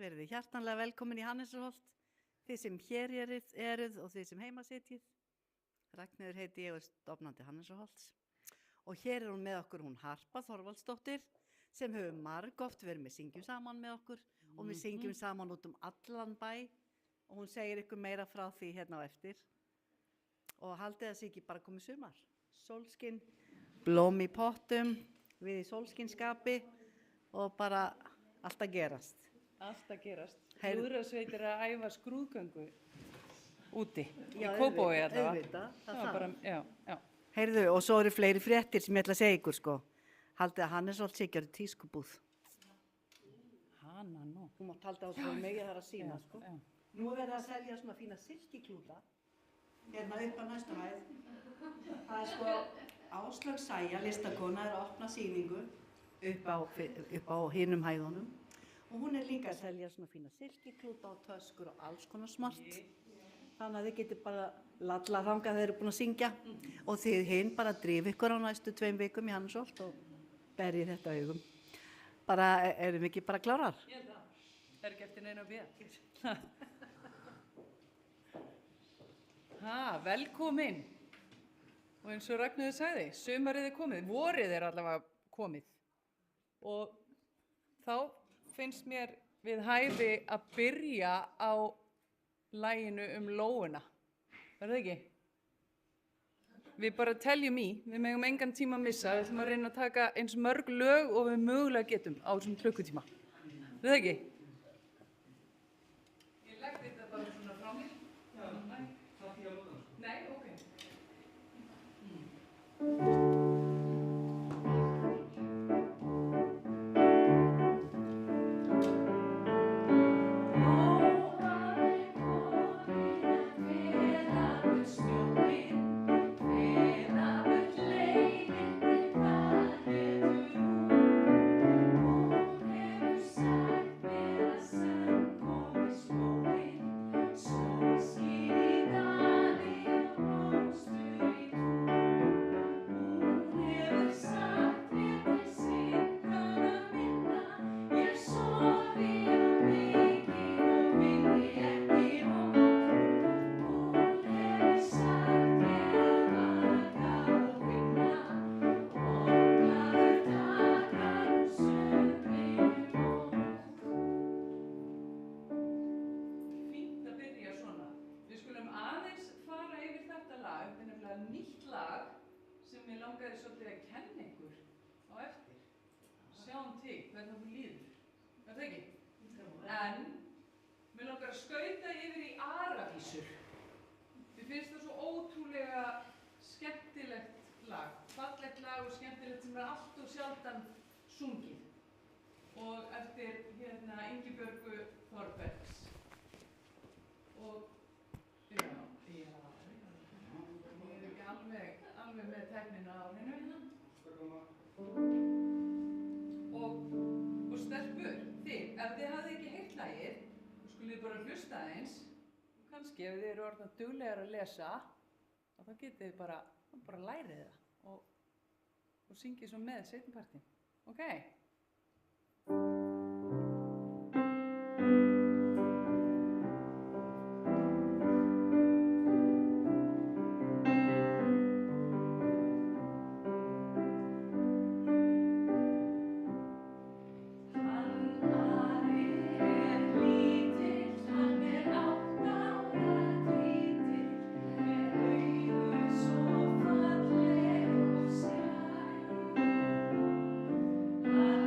verið hjartanlega velkomin í Hannesarholt, þið sem hér eruð og þið sem heima sitjið. Ragnheiður heiti ég og er stofnandi Hannesarholts. Og hér hún með okkur, hún Harpa Þorvaldsdóttir, sem hefur margoft verið með syngjum saman með okkur og við syngjum saman út allan bæ og hún segir ykkur meira frá því hérna á eftir. Og haldið að sé ekki bara komið sumar. Sólskin, blóm í pottum, við í sólskinskapi og bara allt að gerast. Allt að gerast. Lúðrasveit að æfa skrúðgöngu úti, í Já, Kópavogi allavega. auðvitað, það bara, já. Heyrðu, og svo eru fleiri fréttir sem ég ætla að segja ykkur, sko. Haldið að Hannesholt sé ekki orðið tískubúð. Hana nú. Þú mátt halda á svo megið þar að sína, sko. Já. Nú er verið að selja svona fína silkiklúta, hérna upp á næstu hæð. Það er sko Áslaug Sæja, listakona, er að opna sýningu upp á hinum hæðunum. Og hún er líka að selja svona fína silkiklúta og töskur og alls konar smart. Þannig að þið getur bara lallað þangað þeir eru búin að syngja. Og þið hinn bara drifið ykkur á næstu 2 vikum í Hannesholt og berjið þetta augum. Bara, erum við ekki bara klárar? Ég held að. Er ekki eftir neina að bíða. Velkomin. Og eins og Ragnheiður sagði, sumarið er komið, vorið er allavega komið. Og þá finnst mér við hæfi að byrja á laginu Lóuna. Er það ekki? Við bara teljum í, við megum engan tíma að missa, við ætlum að reyna að taka eins mörg lög og við mögulega getum á þessum klukkutíma. Er það ekki? Ég legg þetta bara svona frá mér. Já, nei, ok. Nýtt lag sem ég langaði svolítið að kenna ykkur á eftir. Sjáum til hvernig þú líður. Er það ekki? En mér langar að skauta yfir í aravísur. Mér finnst það svo ótrúlega skemmtilegt lag. Fallegt lag og skemmtilegt sem allt og sjaldan sungið. Og eftir Ingibjörgu Þorbergs. Og alveg með tæknina á hennu. Og stelpur, þið, ef þið hafið ekki heyrt lagið, skulið bara hlusta aðeins. Kannski ef þið eru orðnar duglegar að lesa, þá getið þið bara lærið það og syngið svo með seinni partinn. Ok? Hann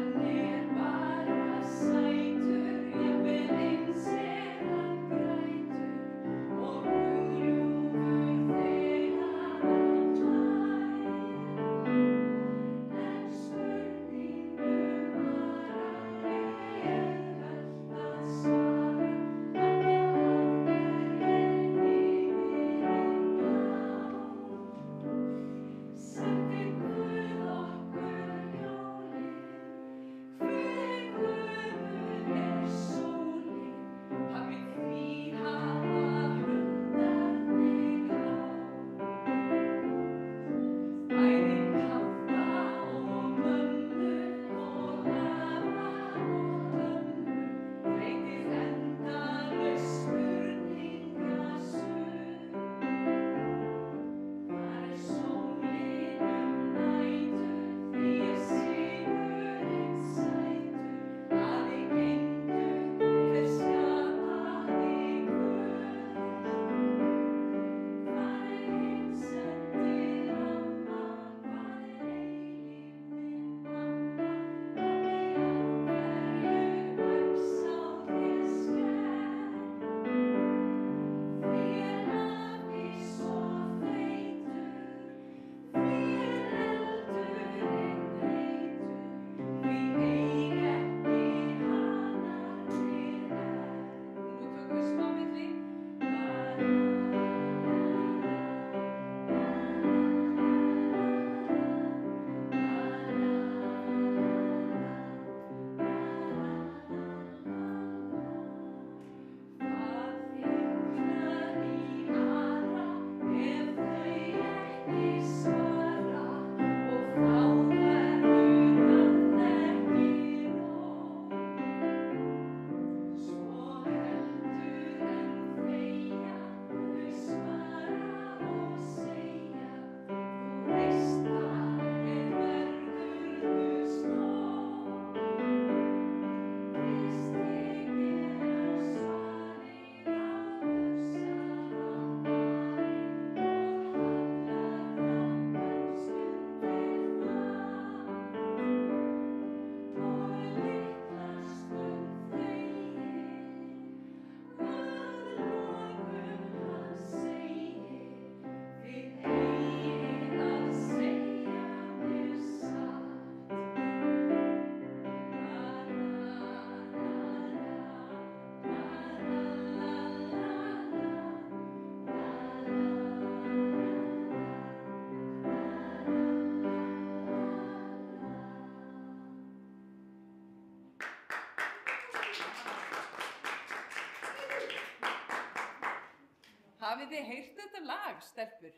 Hafið þið heyrt þetta lag, stelpur?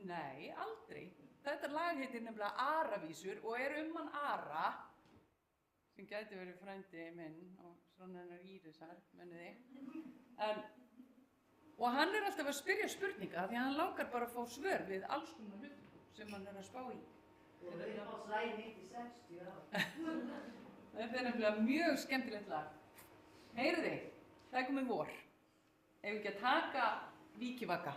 Nei, aldrei. Þetta lag heitir nefnilega Aravísur og hann Ara, sem gæti verið frændi minn og svona hennar Írisar, munið þið. Og hann alltaf að spyrja spurninga því að hann langar bara að fá svör við alls konar hlutum sem hann að spá í. Og þau að fá slæðin 90-60 ára. Þetta nefnilega mjög skemmtilegt lag. Heyrið þið, það komið vor. Ef við ekki að taka Vikivaka.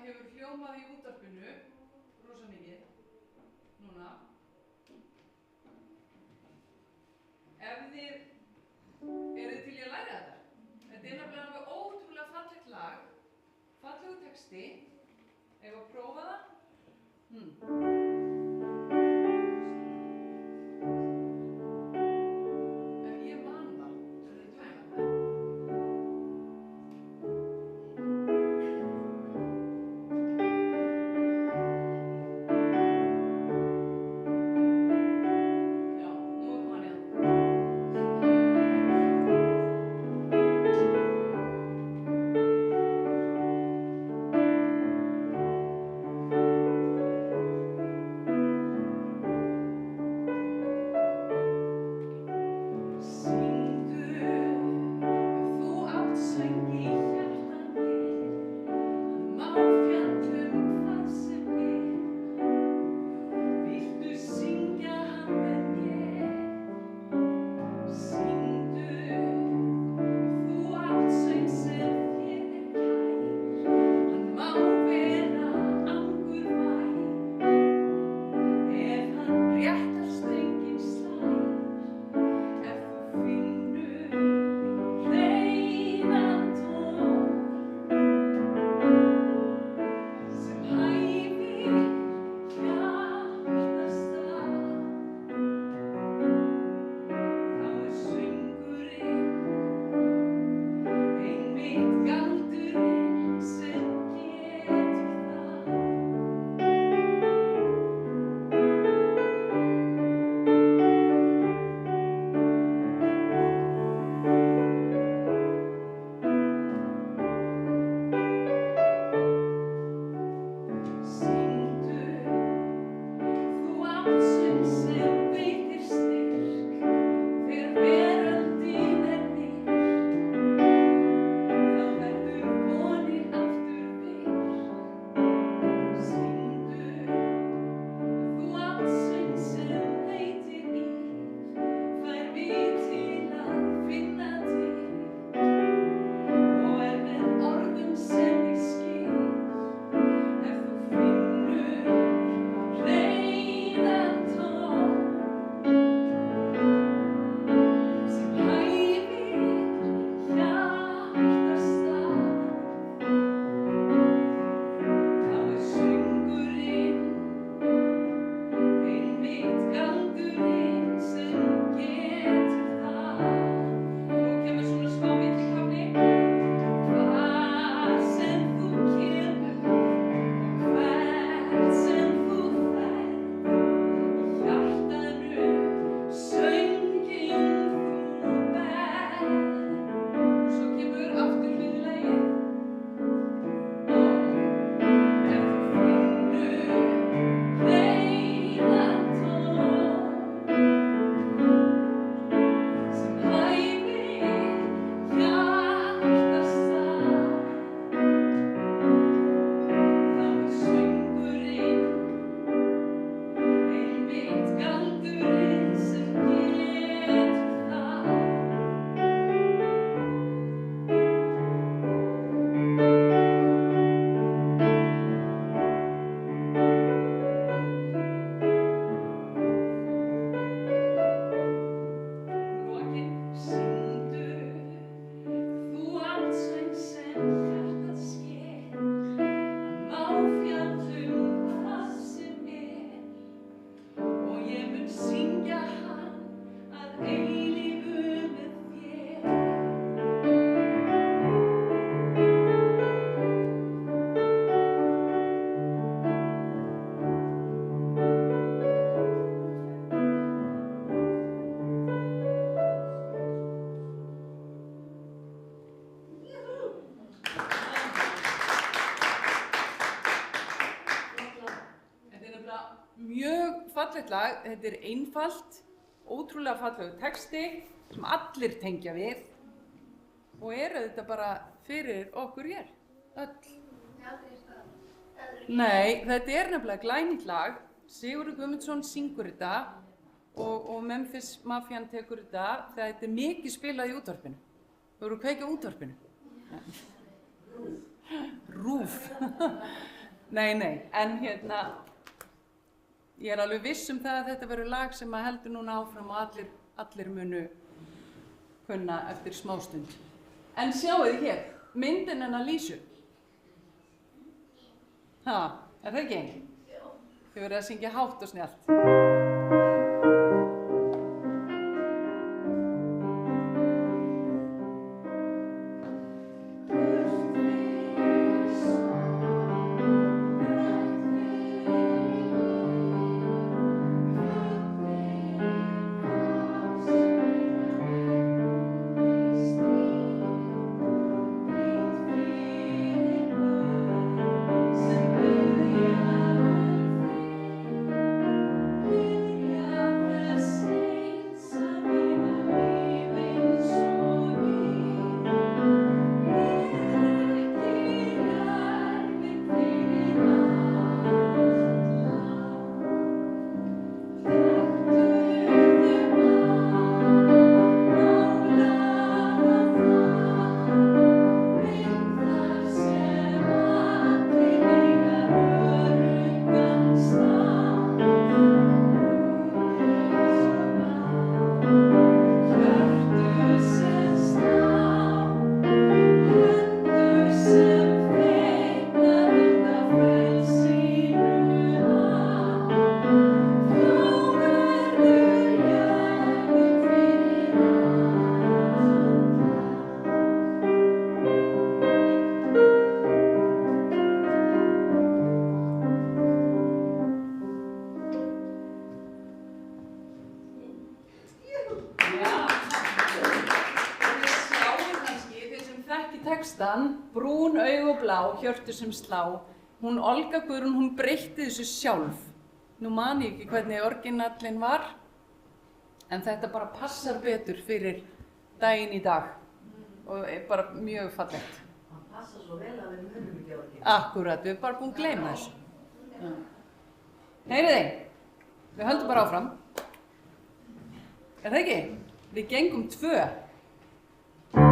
Hefur hljómað í útvarpinu rosa mikið núna. Ef þið eruð til í að læra þetta. Þetta nefnilega alveg ótrúlega fallegt lag, fallegu texti. Ef að prófa það. Ég man það. fallegt lag, þetta er einfalt, ótrúlega fallegu texti sem allir tengja við og þetta bara fyrir okkur hér, öll. Nei, þetta er nefnilega glænýtt lag, Sigurður Guðmundsson syngur þetta og Memphis Mafían tekur þetta þegar þetta er mikið spilað í útvarpinu. Þú eru að kveikja á útvarpinu? Rúf. Nei, en ég er alveg viss um það að þetta verður lag sem að heldur núna áfram og allir munu kunna eftir smástund. En sjáu þið hér, myndin hennar Lísu. Er það ekki? Þið verður að syngja hátt og snjallt. Brún augu og blá, hjörtu sem slá. Hún Olga Guðrún, hún breytti þessu sjálf. Nú man ég ekki hvernig orginallinn var, en þetta bara passar betur fyrir daginn í dag og er bara mjög fallegt. Það passar svo vel að við munum ekki orginal. Akkúrat, við erum bara búin að gleyma þessu. Heyriði, við höldum bara áfram. Er það ekki? Við gengum 2. Þú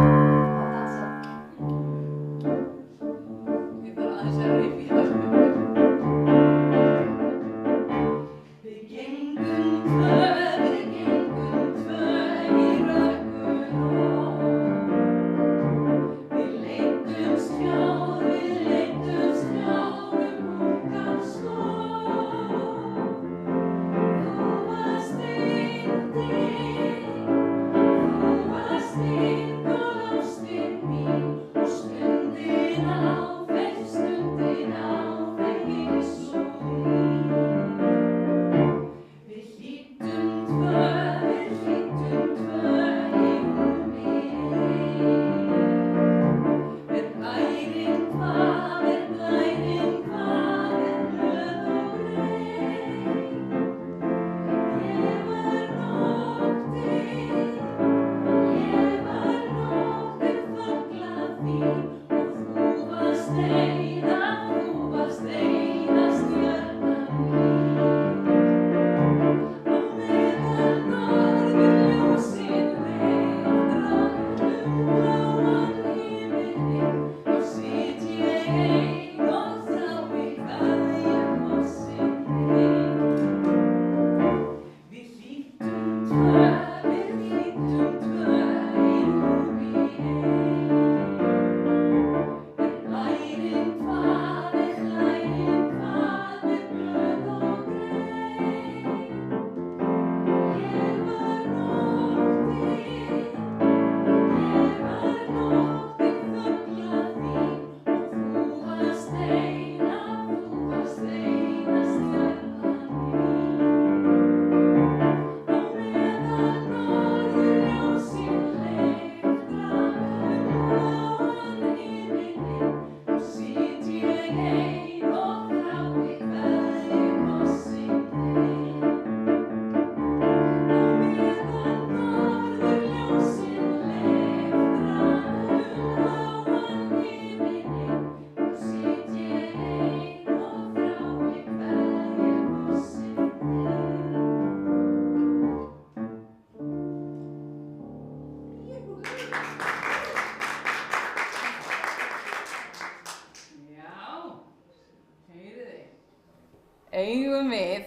eigum við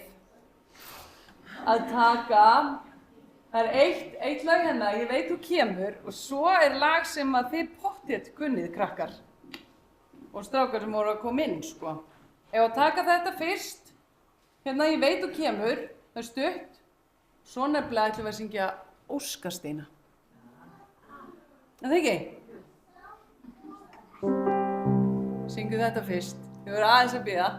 að taka, það er eitt lag hérna, ég veit þú kemur, og svo er lag sem að þið pottþétt kunnið, krakkar og strákar sem voru að koma inn, sko. Ef að taka þetta fyrst, hérna ég veit þú kemur, það er stutt, svo nefnilega ætlum við að syngja Óskasteina. Er það ekki? Syngjum þetta fyrst, ég verður aðeins að bíða.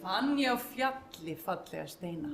Fann ég á fjalli fallega steina.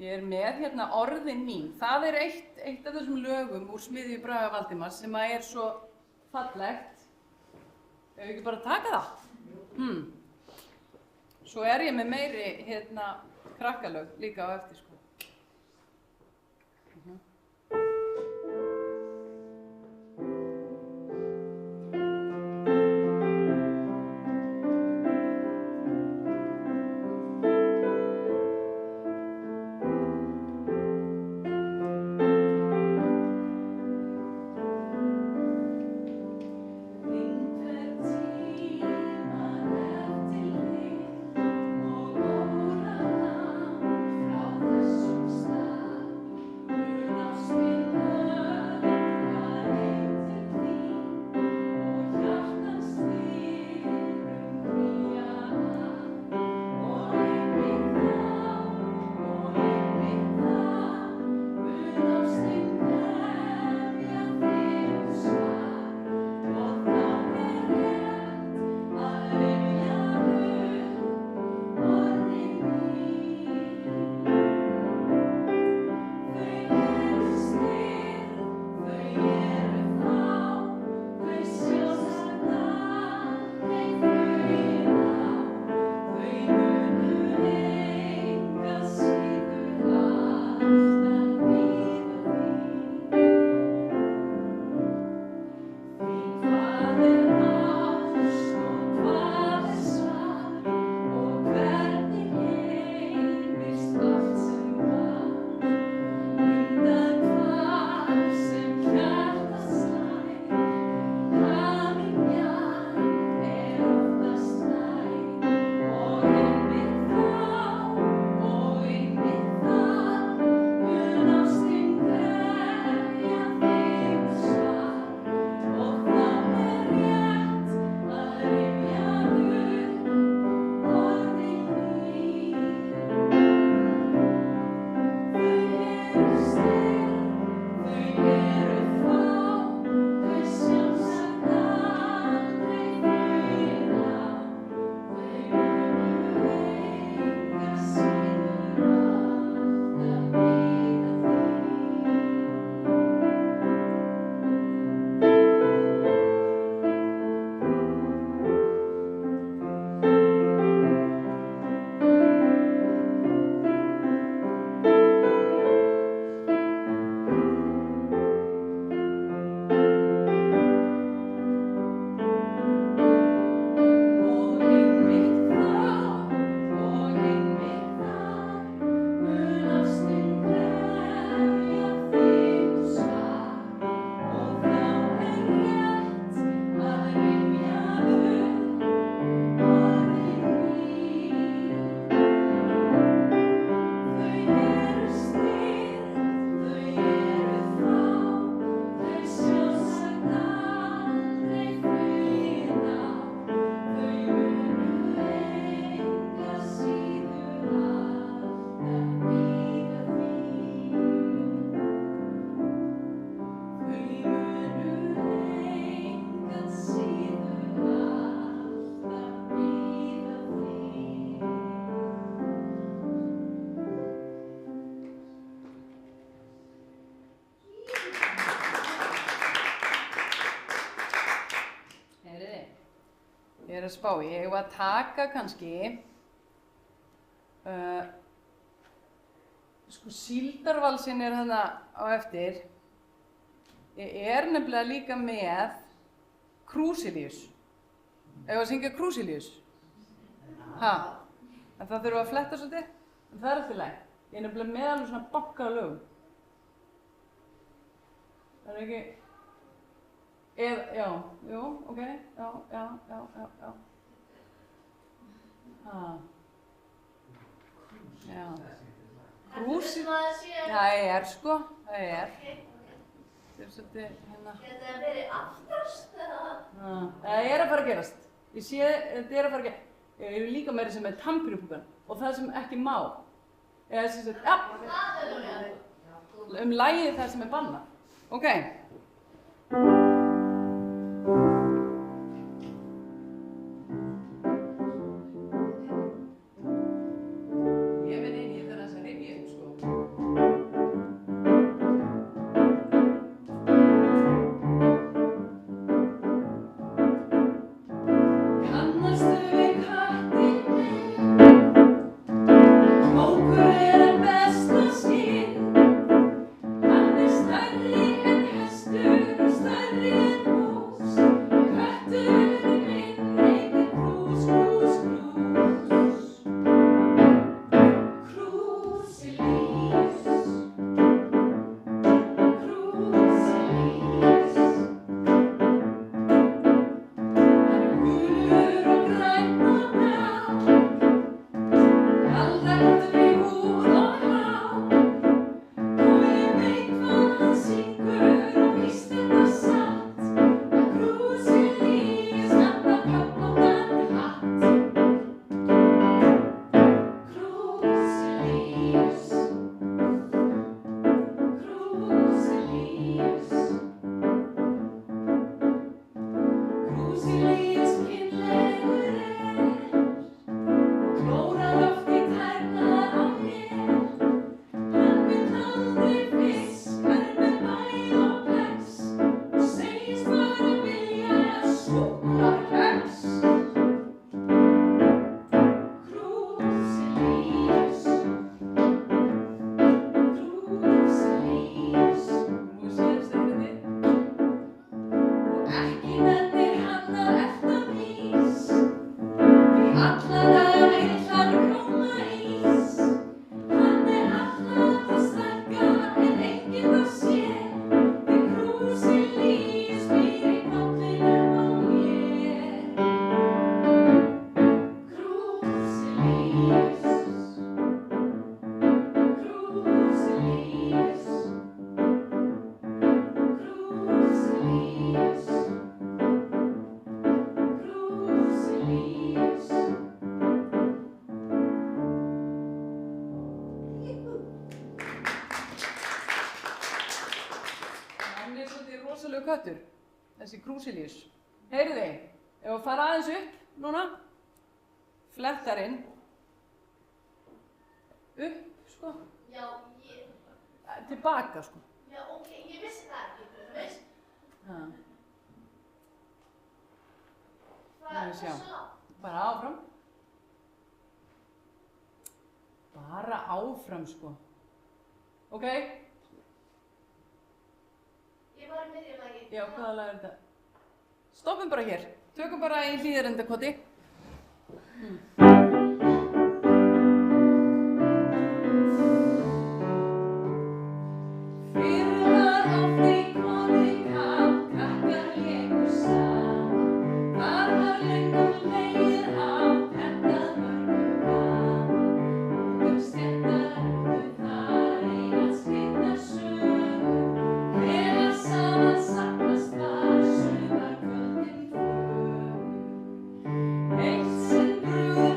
Ég er með hérna orðin mín. Það er eitt af þessum lögum úr smiðju Braga Valdimars sem að er svo fallegt. Ef við ekki bara taka það? Svo er ég með meiri hérna krakkalög líka á eftir, sko. Frá Ég að spá, ég var að taka kannski, sko síldarvalsinn þarna á eftir. Ég nefnilega líka með Krúsilius. Ef að syngja Krúsilius? Ha? En það þurfa að fletta svolítið, en það alltaf leið. Ég nefnilega með alveg svona banka á lögum. Það ekki... já, jú, ok, já. Ha. Já. Krúsilius? Það sko, það Þetta svolítið hérna... Geta það verið aftast eða? Það að fara að gerast. Ég sé, þetta að fara að gerast. Ég er líka meira sem með tampínupúkan og það sem ekki má. Eða sem sagt, lagið það sem bannað. Ok. Köttur, þessi Krúsilius. Heyrðu þið, ef að fara aðeins upp núna, flettarinn, upp, sko. Já, ég... Tilbaka, sko. Já, ok, ég vissi það ekki, þú veist. Ha. Hversu langt? Bara áfram. Bara áfram, sko. Ok? Ég var í miðjum lagi. Já, hvaða lag þetta? Stoppum bara hér. Tökum bara í hlýðarendakoti. Eitt sinn brugð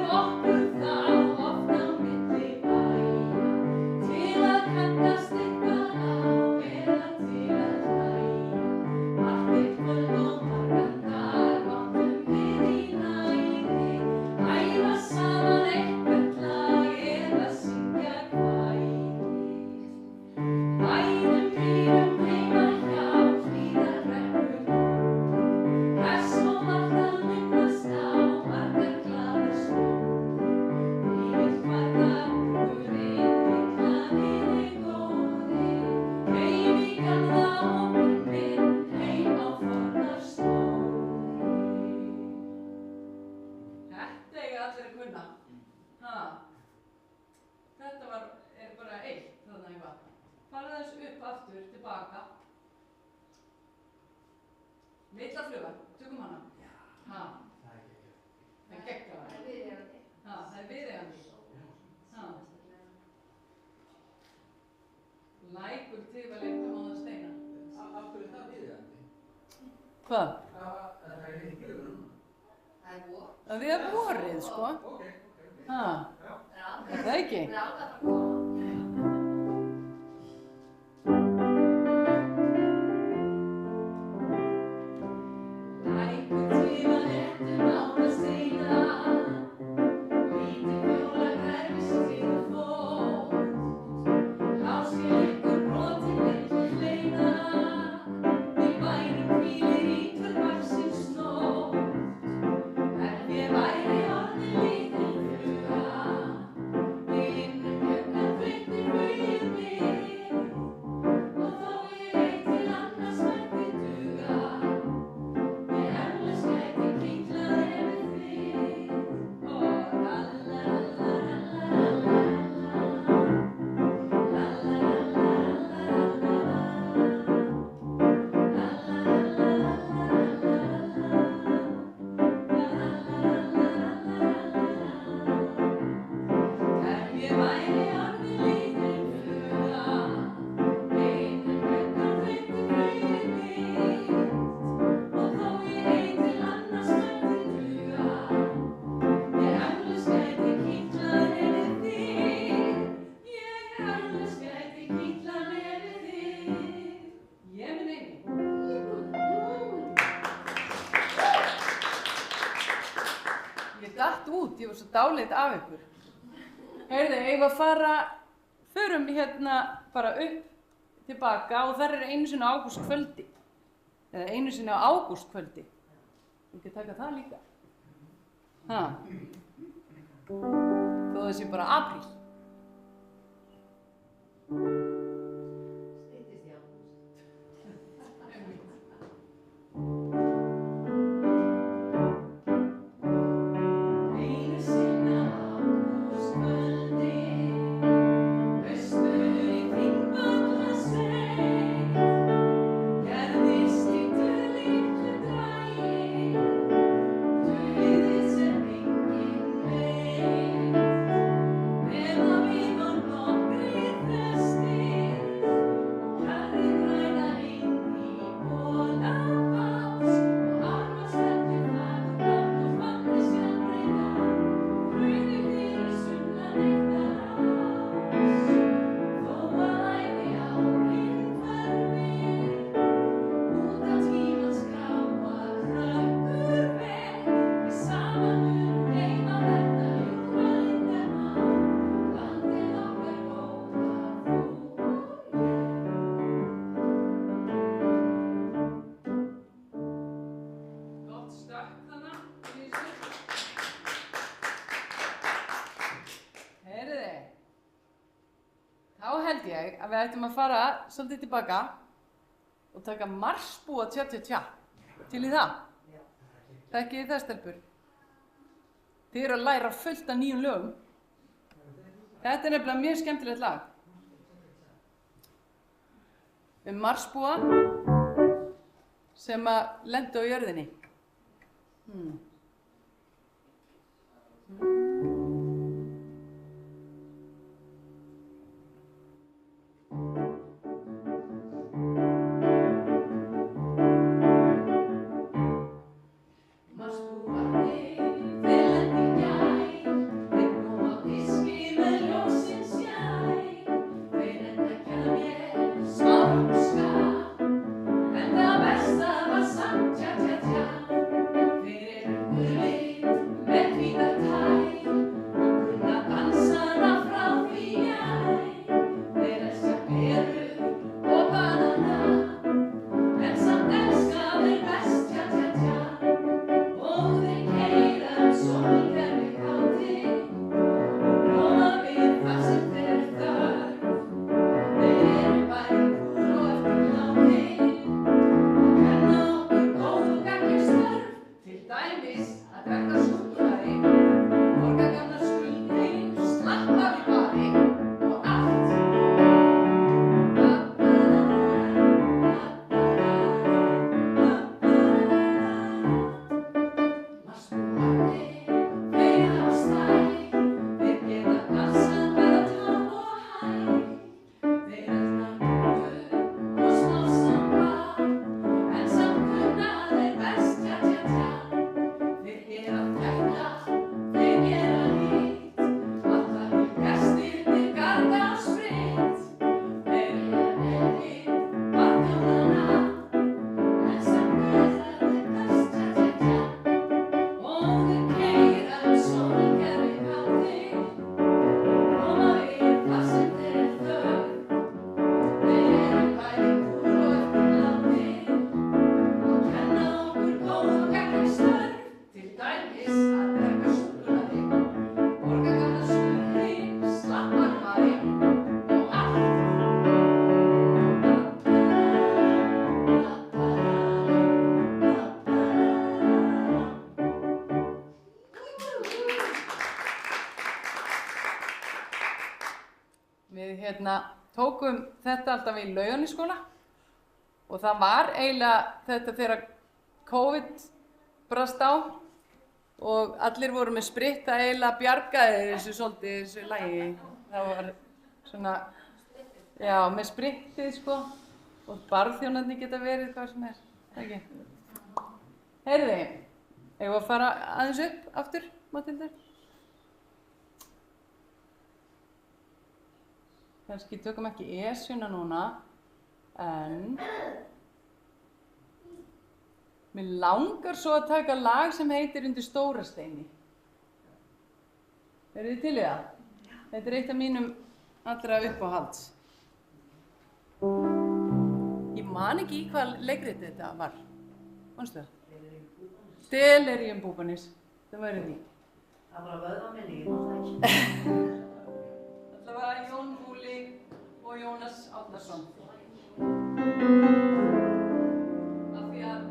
allir að kunna. Ha. Þetta er bara eitt þarna eitthvað. Farið þessu upp aftur, tilbaka. Litla fluga, tökum hana. Ha. Það er geggjað. Það er viðeigandi. Ha, það er viðeigandi. Ha. Lækur til að leita á það steina. Af hverju er það viðeigandi? Hvað? Það er ekki flugur núna. Það er vor. Það er vorið, sko. Ok. Ha. Það Er það ekki? er alveg að koma. Lækur til að leita á það steina. Lítið fjóla hverfis til fót. Láski leikur brotin milli hleina. Í bænum hvílir ítur vaxin snót. Ef ég væri orðin lítil fluga, við innum gluggann flytti flugið mitt. Og þó ég veit til annars mætti duga, ég eflaust gæti kitlað yfir þig. Ó, la la la la la la Ef ég væri orðin lítil fluga, við innum gluggann flytti flugið mitt. Og þó ég heitil annars mætti duga, ég eflaust gæti kitlað yfir þig. Ég eflaust gæti kitlað yfir þig. Ég mun eini. Ég datt út, ég var svo dáleitt af ykkur. Heyrðu, eigum við að förum hérna bara upp, tilbaka og þar er einu sinni á ágústkvöldi. Eða einu sinni á ágústkvöldi. Þú ekki taka það líka. Ha. Þó það sé bara apríl. Styttist í ágúst. Einu sinni á ágústkvöldi, austur í Þingvallasveit, gerðist lítur litlu dragi, dulið sem enginn veit, nema við og nokkrir flestir, kjarri græna inn í bolabás, og armar stendur fagurt blátt og fagri sjálfreyða, hrunið fyrir sunnan Eyktarás. Þó að ævi árin hverfi, út á tímans gráa hrökkur veg, við saman munum geyma þetta ljúfa leyndarmál, landið okkar góða, þú og ég. Gott stökk þarna, Lísu. Heyrðu, þá held ég að við ættum að fara svolítið tilbaka og taka Marsbúa tja tja tja. Til í það? Þekkið þið það, stelpur? Þið eru að læra fullt af nýjum lögum. Þetta er nefnilega mjög skemmtilegt lag. Marsbúa sem að lendu á jörðinni. Marsbúarnir, þeir lentu í gær, þeir koma á diski með ljósin sjæ. Þeir enda að kenna mér smá rúmskap, en það besta var samt tja tja tja. Þeir eru móðir keyra sólin gerði kátir koma við þar sem þeir er þörf við erum bæði kúl og eftir láti og kenna okkur góð og gagnleg störf til dæmis að berga súkkulaði borga gamla skurði slappa hvari og allt Við tókum þetta alltaf í Laugarnesskóla og það var eiginlega þetta þegar COVID brast á og allir voru með spritt að eiginlega bjargaði þessu svolítið, þessu lagi. Það var svona, já, með sprittið sko og barþjónarnir geta verið hvað sem er, það ekki? Heyrðu, eigum við að fara aðeins upp aftur, Mathildur? Kannski tökum ekki Esjuna núna, en mér langar svo að taka lag sem heitir Undir Stórasteini. Eruð þið til í það? Þetta er eitt af mínum allra uppáhalds. Ég man ekki í hvað leikrit þetta var. Manstu það? Delirium Búbanis. Það væri því. Það var vöðvaminni, ég man það ekki. Það var Jón Múli og Jónas Árnason. Af því að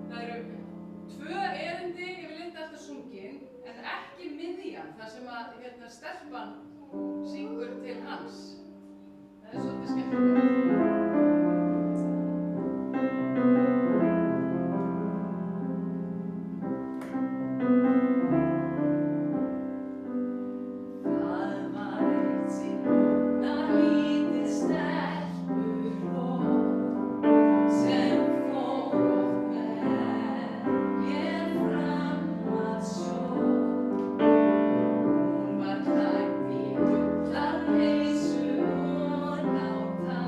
það eru 2 erindi yfirleitt alltaf sungin, en ekki miðjan, þar sem að stelpan syngur til hans. Það er svolítið skemmtilegt. Hún var klædd í ullarpeysu og náttæ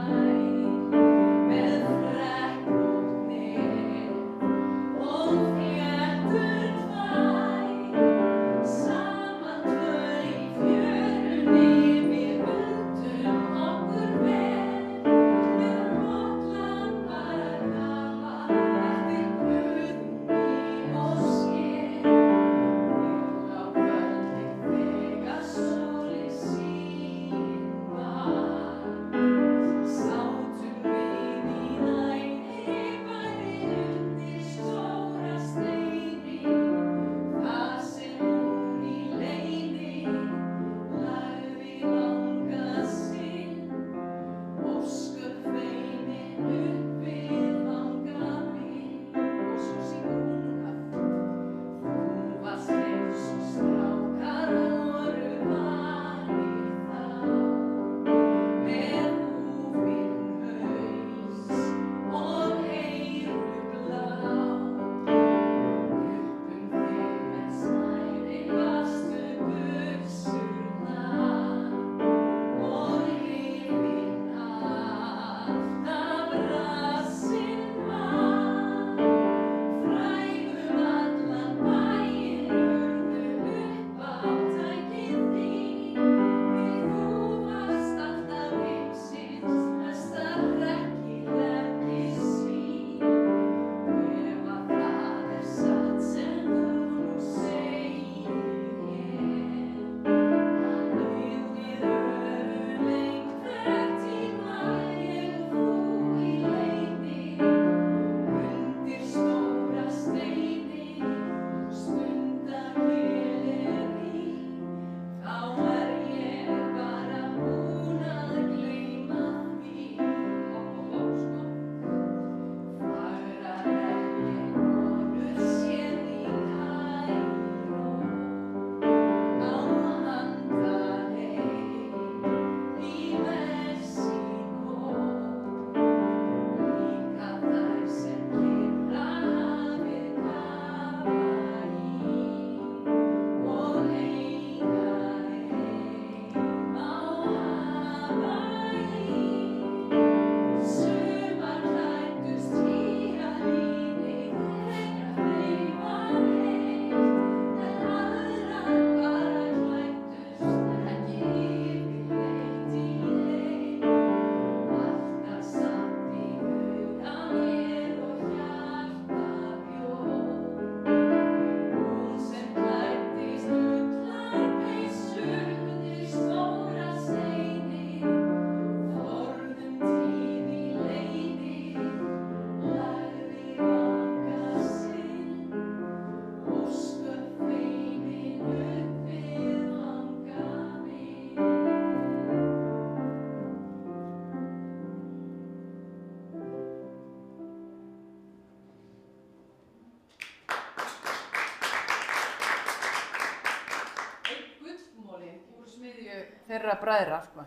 þeirra bræðra, sko.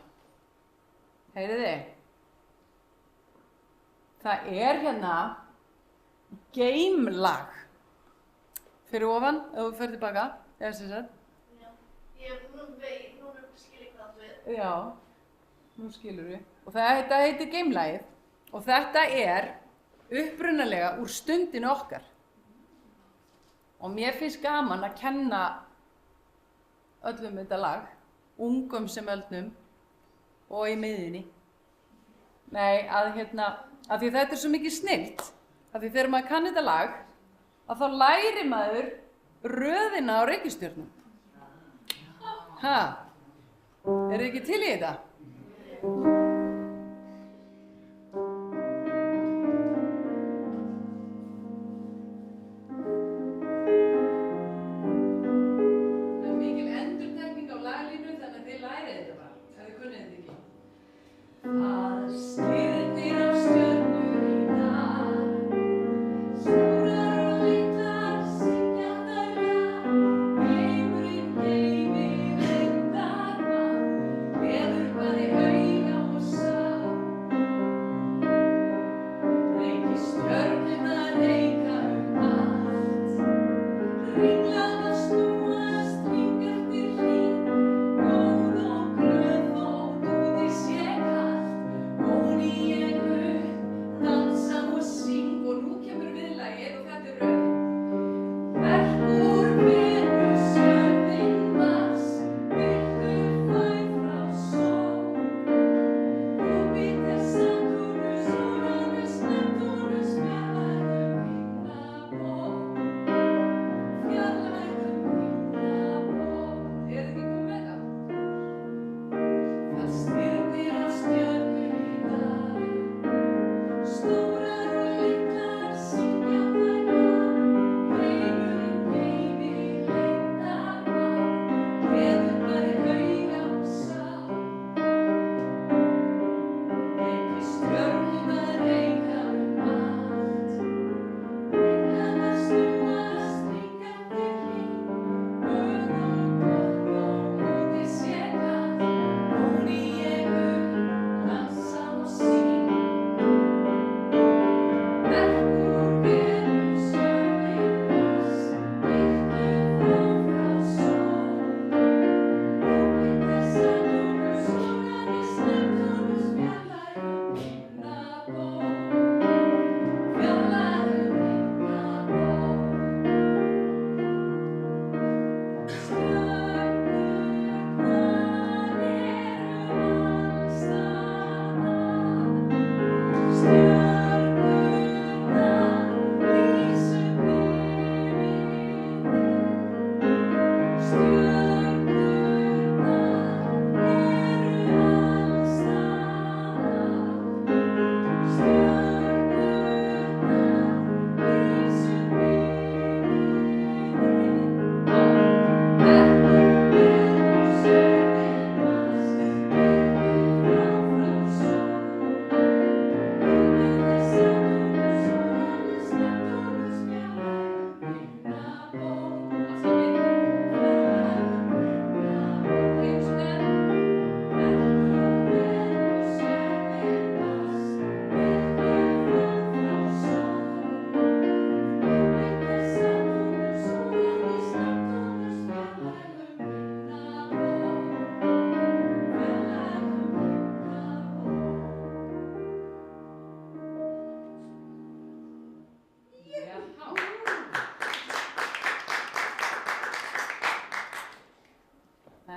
Heyriði? Það hérna geimlag fyrir ofan, ef þú fer tilbaka, eða sem sagt. Já. Núna skil ég hvað við. Já, nú skilur við. Og þetta heitir geimlagið og þetta upprunalega úr Stundinni okkar. Og mér finnst gaman að kenna öllum þetta lag, ungum sem öldnum og í miðjunni. Nei, að því þetta svo mikið snillt, að því þegar maður kann þetta lag, að þá læri maður röðina á reikistjörnum. Eru þið ekki til í þetta?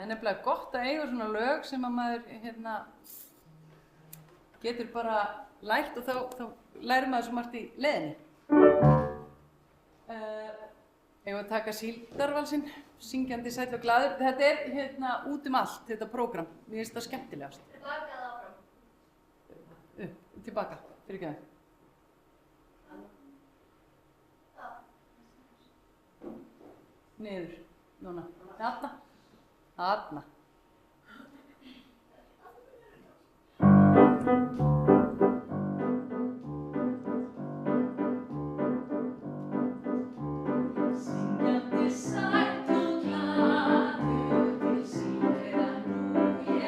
Nefnilega gott að eiga svona lög sem að maður getur bara lært og þá lærir maður svo margt í leiðinni. Eigum að taka Síldarvalsinn, syngjandi sæll og glaður. Þetta út allt, þetta prógram. Mér finnst það skemmtilegast. Tilbaka eða áfram? Tilbaka, fyrirgefðu. Niður, núna. Þarna. Syngjandi sæll og glaður til síðan nú ég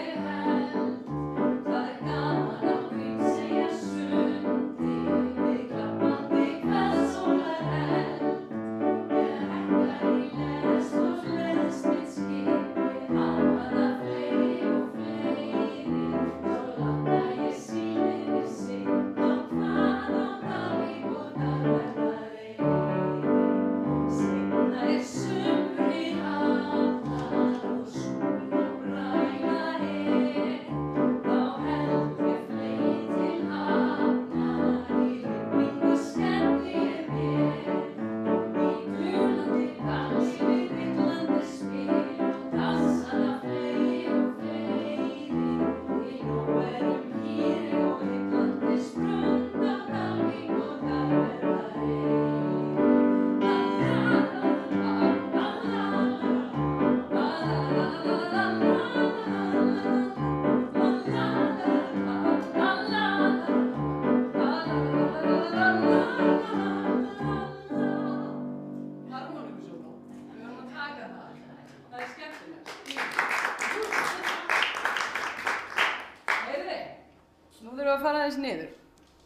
fara aðeins niður.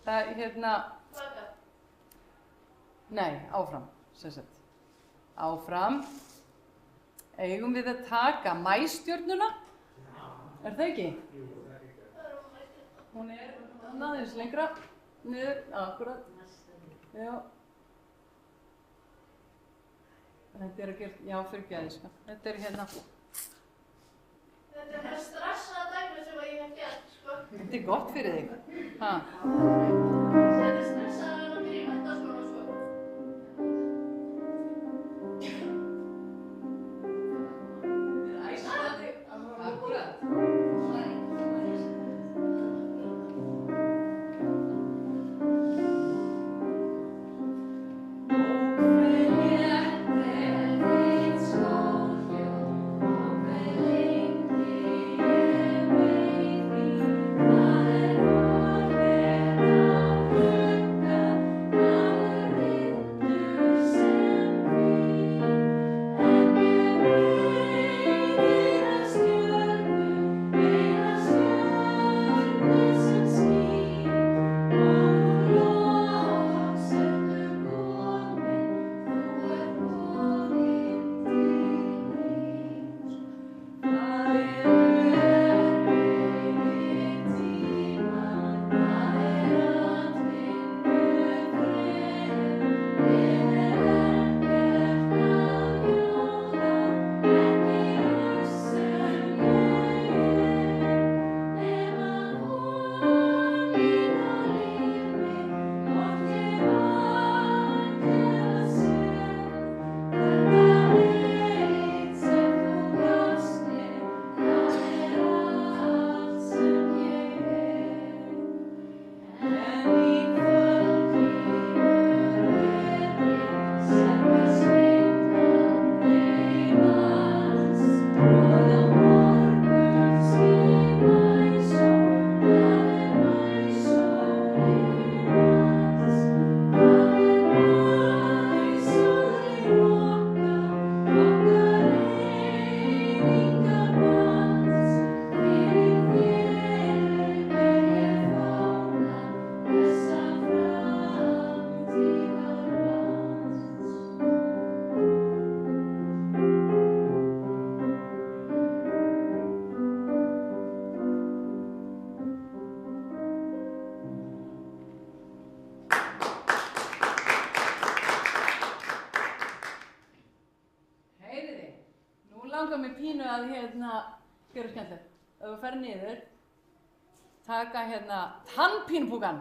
Það, Baka. nei, áfram, sem sagt. Áfram. Eigum við að taka maístjörnuna? Er það ekki? Hún er aðeins lengra. Niður, akkurat. Já. Þetta er að gera, já, fyrirgefðu, sko. Þetta er hérna. Þetta er bara stressaða dæmi sem ég hef gert, sko. Þetta er gott fyrir þig. Ha. Þetta er stressaða en að byrja í menntaskóla, sko. Þetta er æsandi. Akkurat. langar mig pínu að gera skemmtilegt. Ef við ferum niður, taka tannpínupúkan.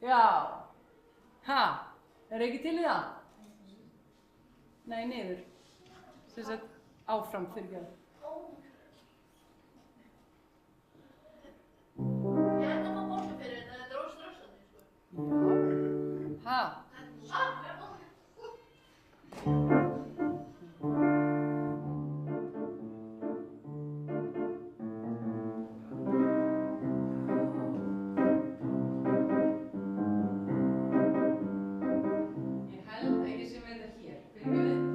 Já. Ha, er ekki til í það? Nei, niður. Sem sagt, áfram fyrirgefðu. Ég ætla að fá borga fyrir þetta, þetta er óstressandi, sko. Já. Ha. Ég held ekki sem þetta hér, fyrirgefðu.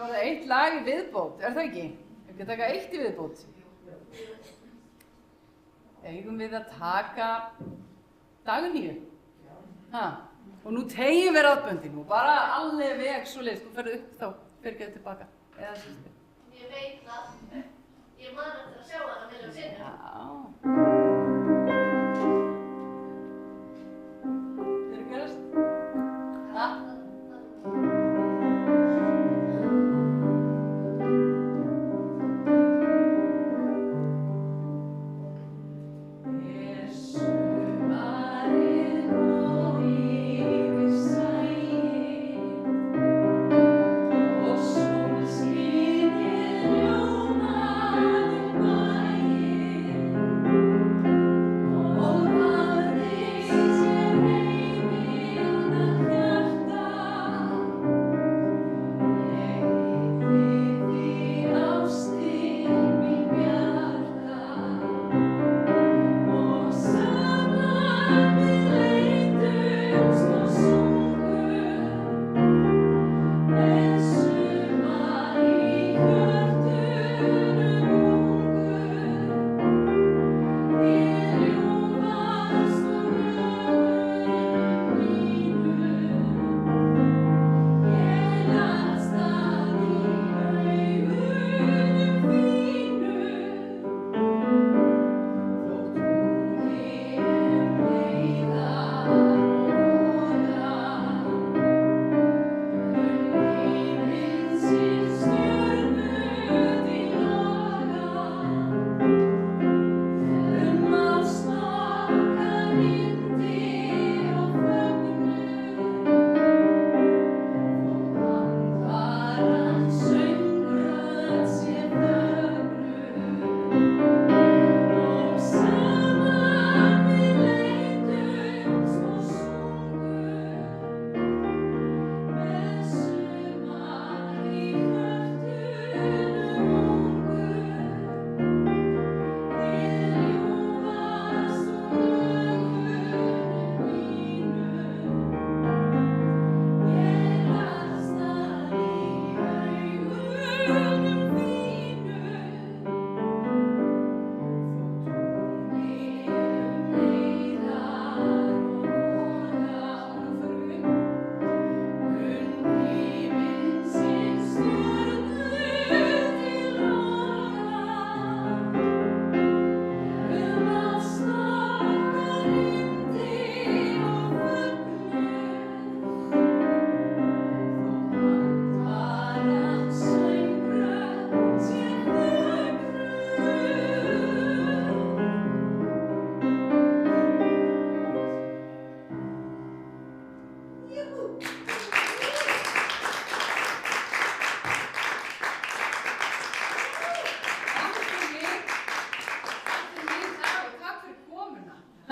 var það eitt lag í viðbót, er það ekki? Ekki að taka eitt í viðbót. Eigum við að taka Dagnýju? Ha? Og nú tegjum við raðböndin og bara alveg svo leið, þú ferðu upp þá, fer ekki tilbaka. Eða sýstu. Ég veit það. Ég man eftir að sjá hana milljón sinnum. Já. Þetta er að gerast? Ha?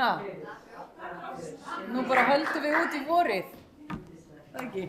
Ha. Nú bara höldum við út í vorið. Það ekki?